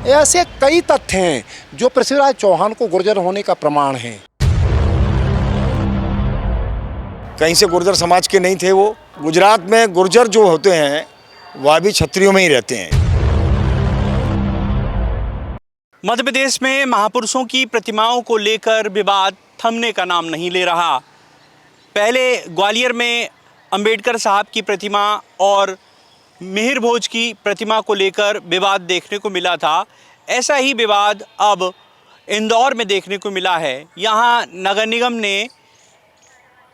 ऐसे कई तथ्य हैं जो पृथ्वीराज चौहान को गुर्जर होने का प्रमाण है। कहीं से गुर्जर समाज के नहीं थे वो। गुजरात में गुर्जर जो होते हैं वह भी क्षत्रियों में ही रहते हैं। मध्य प्रदेश में महापुरुषों की प्रतिमाओं को लेकर विवाद थमने का नाम नहीं ले रहा। पहले ग्वालियर में अंबेडकर साहब की प्रतिमा और मिहिर भोज की प्रतिमा को लेकर विवाद देखने को मिला था। ऐसा ही विवाद अब इंदौर में देखने को मिला है। यहाँ नगर निगम ने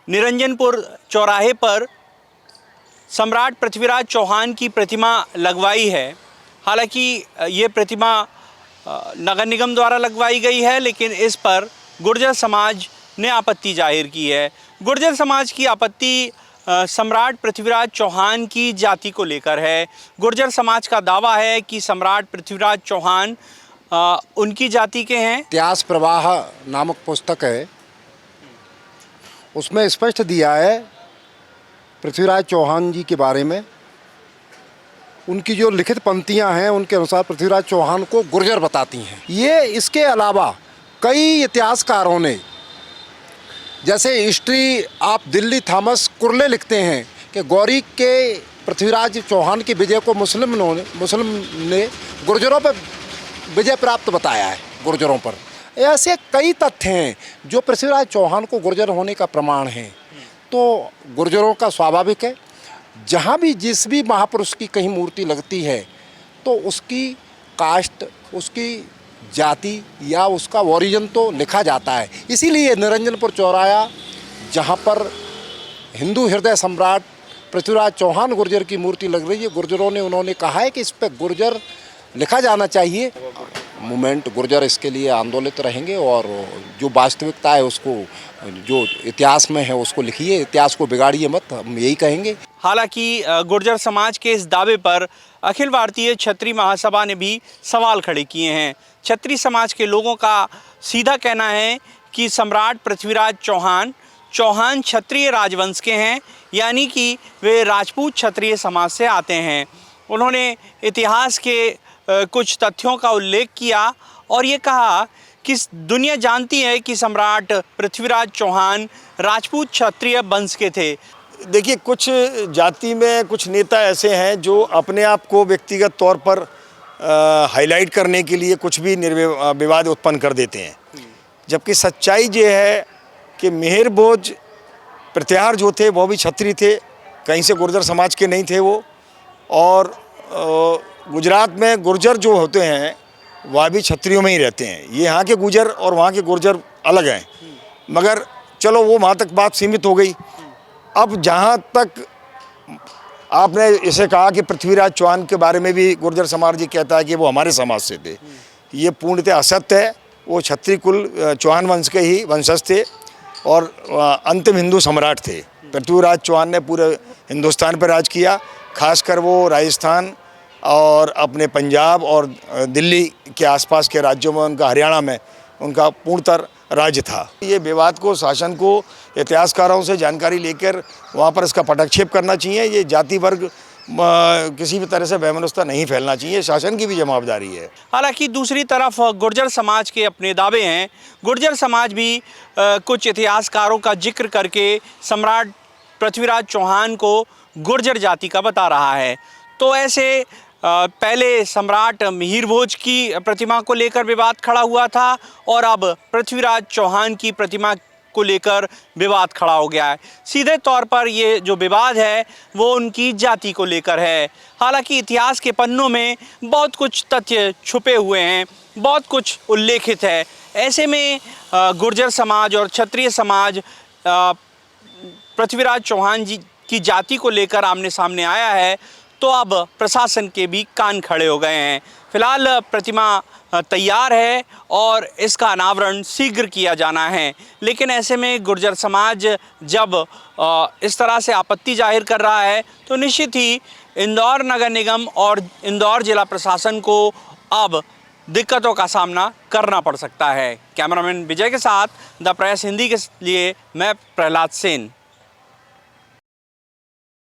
निरंजनपुर चौराहे पर सम्राट पृथ्वीराज चौहान की प्रतिमा लगवाई है। हालांकि ये प्रतिमा नगर निगम द्वारा लगवाई गई है, लेकिन इस पर गुर्जर समाज ने आपत्ति जाहिर की है। गुर्जर समाज की आपत्ति सम्राट पृथ्वीराज चौहान की जाति को लेकर है। गुर्जर समाज का दावा है कि सम्राट पृथ्वीराज चौहान उनकी जाति के हैं। इतिहास प्रवाह नामक पुस्तक है, उसमें स्पष्ट दिया है पृथ्वीराज चौहान जी के बारे में। उनकी जो लिखित पंक्तियां हैं उनके अनुसार पृथ्वीराज चौहान को गुर्जर बताती हैं। ये इसके अलावा कई इतिहासकारों ने, जैसे हिस्ट्री ऑफ दिल्ली थॉमस कुरले लिखते हैं कि गौरी के पृथ्वीराज चौहान की विजय को मुस्लिम ने गुर्जरों पर विजय प्राप्त बताया है। गुर्जरों पर ऐसे कई तथ्य हैं जो पृथ्वीराज चौहान को गुर्जर होने का प्रमाण है। तो गुर्जरों का स्वाभाविक है, जहाँ भी जिस भी महापुरुष की कहीं मूर्ति लगती है तो उसकी कास्ट, उसकी जाति या उसका ओरिजिन तो लिखा जाता है। इसीलिए निरंजनपुर चौराहा, जहाँ पर हिंदू हृदय सम्राट पृथ्वीराज चौहान गुर्जर की मूर्ति लग रही है, गुर्जरों ने उन्होंने कहा है कि इस पर गुर्जर लिखा जाना चाहिए। मूवमेंट गुर्जर इसके लिए आंदोलित रहेंगे और जो वास्तविकता है उसको, जो इतिहास में है उसको लिखिए, इतिहास को बिगाड़िए मत, हम यही कहेंगे। हालांकि गुर्जर समाज के इस दावे पर अखिल भारतीय क्षत्रिय महासभा ने भी सवाल खड़े किए हैं। क्षत्रिय समाज के लोगों का सीधा कहना है कि सम्राट पृथ्वीराज चौहान क्षत्रिय राजवंश के हैं, यानी कि वे राजपूत क्षत्रिय समाज से आते हैं। उन्होंने इतिहास के कुछ तथ्यों का उल्लेख किया और ये कहा कि दुनिया जानती है कि सम्राट पृथ्वीराज चौहान राजपूत क्षत्रिय वंश के थे। देखिए, कुछ जाति में कुछ नेता ऐसे हैं जो अपने आप को व्यक्तिगत तौर पर हाईलाइट करने के लिए कुछ भी विवाद उत्पन्न कर देते हैं, जबकि सच्चाई ये है कि मिहिर भोज प्रत्याहार जो थे वो भी क्षत्रिय थे, कहीं से गुर्जर समाज के नहीं थे वो। और गुजरात में गुर्जर जो होते हैं वह भी क्षत्रियों में ही रहते हैं। ये यहाँ के गुर्जर और वहाँ के गुर्जर अलग हैं, मगर चलो वो वहाँ तक बात सीमित हो गई। अब जहाँ तक आपने इसे कहा कि पृथ्वीराज चौहान के बारे में भी गुर्जर समाज ये कहता है कि वो हमारे समाज से थे, ये पूर्णतः असत्य है। वो क्षत्रिय कुल चौहान वंश के ही वंशज थे और अंतिम हिंदू सम्राट थे। पृथ्वीराज चौहान ने पूरे हिंदुस्तान पर राज किया, खासकर वो राजस्थान और अपने पंजाब और दिल्ली के आसपास के राज्यों में, उनका हरियाणा में उनका पूर्णतर राज्य था। ये विवाद को, शासन को इतिहासकारों से जानकारी लेकर वहाँ पर इसका पटक्षेप करना चाहिए। ये जाति वर्ग किसी भी तरह से वैमनस्यता नहीं फैलना चाहिए, शासन की भी जवाबदारी है। हालांकि दूसरी तरफ गुर्जर समाज के अपने दावे हैं। गुर्जर समाज भी कुछ इतिहासकारों का जिक्र करके सम्राट पृथ्वीराज चौहान को गुर्जर जाति का बता रहा है। तो ऐसे पहले सम्राट मिहिर भोज की प्रतिमा को लेकर विवाद खड़ा हुआ था और अब पृथ्वीराज चौहान की प्रतिमा को लेकर विवाद खड़ा हो गया है। सीधे तौर पर ये जो विवाद है वो उनकी जाति को लेकर है। हालांकि इतिहास के पन्नों में बहुत कुछ तथ्य छुपे हुए हैं, बहुत कुछ उल्लेखित है। ऐसे में गुर्जर समाज और क्षत्रिय समाज पृथ्वीराज चौहान जी की जाति को लेकर आमने सामने आया है, तो अब प्रशासन के भी कान खड़े हो गए हैं। फिलहाल प्रतिमा तैयार है और इसका अनावरण शीघ्र किया जाना है, लेकिन ऐसे में गुर्जर समाज जब इस तरह से आपत्ति जाहिर कर रहा है तो निश्चित ही इंदौर नगर निगम और इंदौर जिला प्रशासन को अब दिक्कतों का सामना करना पड़ सकता है। कैमरामैन विजय के साथ द प्रेस हिंदी के लिए मैं प्रहलाद सेन।